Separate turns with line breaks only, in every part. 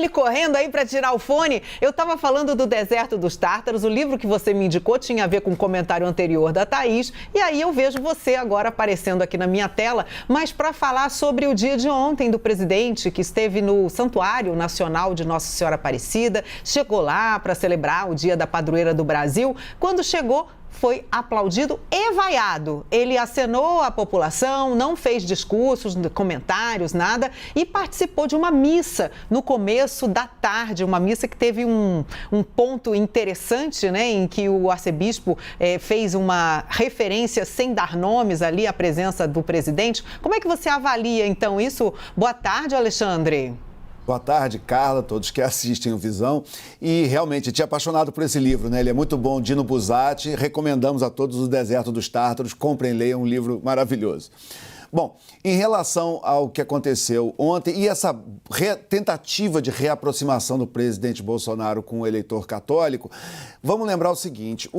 Alexandre correndo aí para tirar o fone. Eu estava falando do Deserto dos Tártaros, o livro que você me indicou tinha a ver com o comentário anterior da Thaís, e aí eu vejo você agora aparecendo aqui na minha tela, mas para falar sobre o dia de ontem do presidente, que esteve no Santuário Nacional de Nossa Senhora Aparecida, chegou lá para celebrar o Dia da Padroeira do Brasil. Quando chegou, foi aplaudido e vaiado. Ele acenou à população, não fez discursos, comentários, nada, e participou de uma missa no começo da tarde, uma missa que teve um ponto interessante, né, em que o arcebispo fez uma referência sem dar nomes ali à presença do presidente. Como é que você avalia, então, isso? Boa tarde, Alexandre.
Boa tarde, Carla, todos que assistem o Visão. E realmente, tinha apaixonado por esse livro, né? Ele é muito bom, Dino Buzzati. Recomendamos a todos o Deserto dos Tártaros. Comprem, leiam, um livro maravilhoso. Bom, em relação ao que aconteceu ontem e essa tentativa de reaproximação do presidente Bolsonaro com o eleitor católico, vamos lembrar o seguinte,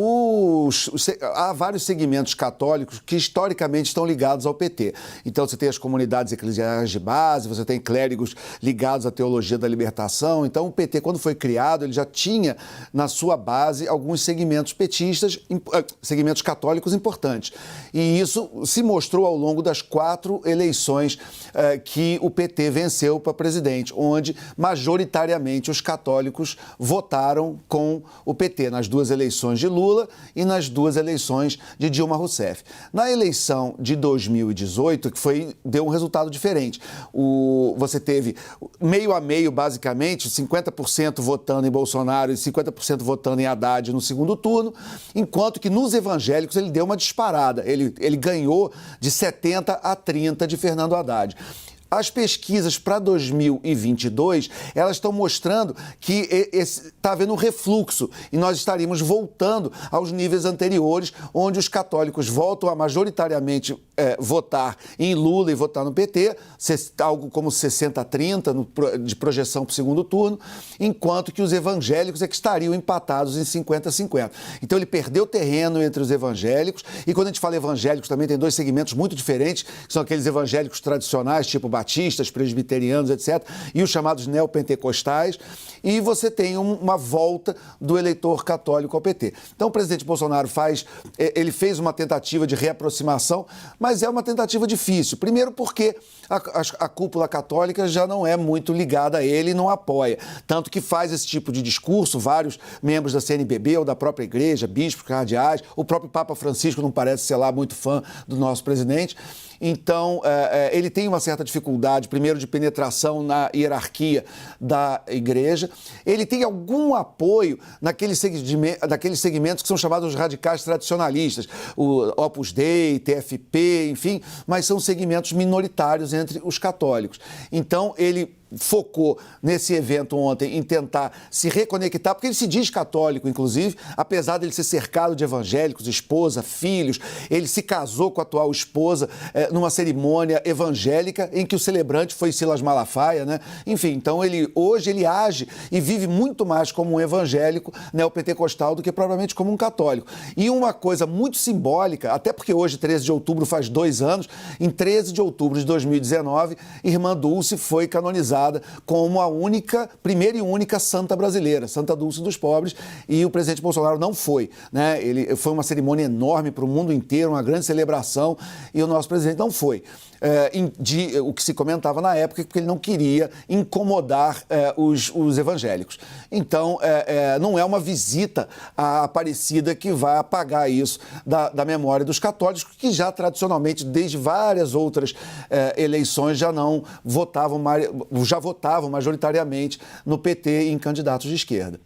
há vários segmentos católicos que historicamente estão ligados ao PT. Então você tem as comunidades eclesiais de base, você tem clérigos ligados à teologia da libertação. Então o PT, quando foi criado, ele já tinha na sua base alguns segmentos petistas, segmentos católicos importantes. E isso se mostrou ao longo das 4 eleições que o PT venceu para presidente, onde majoritariamente os católicos votaram com o PT, nas 2 eleições de Lula e nas 2 eleições de Dilma Rousseff. Na eleição de 2018, que deu um resultado diferente. Você teve meio a meio, basicamente, 50% votando em Bolsonaro e 50% votando em Haddad no segundo turno, enquanto que nos evangélicos ele deu uma disparada. Ele ganhou de 70 a 30 de Fernando Haddad. As pesquisas para 2022, elas estão mostrando que está havendo um refluxo e nós estaríamos voltando aos níveis anteriores, onde os católicos voltam a majoritariamente votar em Lula e votar no PT, algo como 60-30 de projeção para o segundo turno, enquanto que os evangélicos é que estariam empatados em 50-50. Então ele perdeu terreno entre os evangélicos, e quando a gente fala evangélicos também tem 2 segmentos muito diferentes, que são aqueles evangélicos tradicionais, tipo batistas, presbiterianos, etc., e os chamados neopentecostais, e você tem uma volta do eleitor católico ao PT. Então o presidente Bolsonaro ele fez uma tentativa de reaproximação, mas é uma tentativa difícil. Primeiro porque a cúpula católica já não é muito ligada a ele e não apoia. Tanto que faz esse tipo de discurso, vários membros da CNBB ou da própria igreja, bispos, cardeais, o próprio Papa Francisco não parece ser lá muito fã do nosso presidente. Então, ele tem uma certa dificuldade, primeiro, de penetração na hierarquia da igreja. Ele tem algum apoio naqueles segmentos que são chamados radicais tradicionalistas, o Opus Dei, TFP, enfim, mas são segmentos minoritários entre os católicos. Então, ele focou nesse evento ontem em tentar se reconectar, porque ele se diz católico, inclusive, apesar de ele ser cercado de evangélicos, esposa, filhos. Ele se casou com a atual esposa numa cerimônia evangélica em que o celebrante foi Silas Malafaia, né? Enfim, então hoje ele age e vive muito mais como um evangélico neopentecostal do que propriamente como um católico. E uma coisa muito simbólica, até porque hoje, 13 de outubro, faz 2 anos, em 13 de outubro de 2019, Irmã Dulce foi canonizada como a primeira e única santa brasileira, Santa Dulce dos Pobres, e o presidente Bolsonaro não foi, né? Foi uma cerimônia enorme para o mundo inteiro, uma grande celebração, e o nosso presidente não foi. O que se comentava na época, porque ele não queria incomodar os evangélicos. Então, não é uma visita à Aparecida que vai apagar isso da memória dos católicos, que já tradicionalmente, desde várias outras eleições, já votavam majoritariamente no PT e em candidatos de esquerda.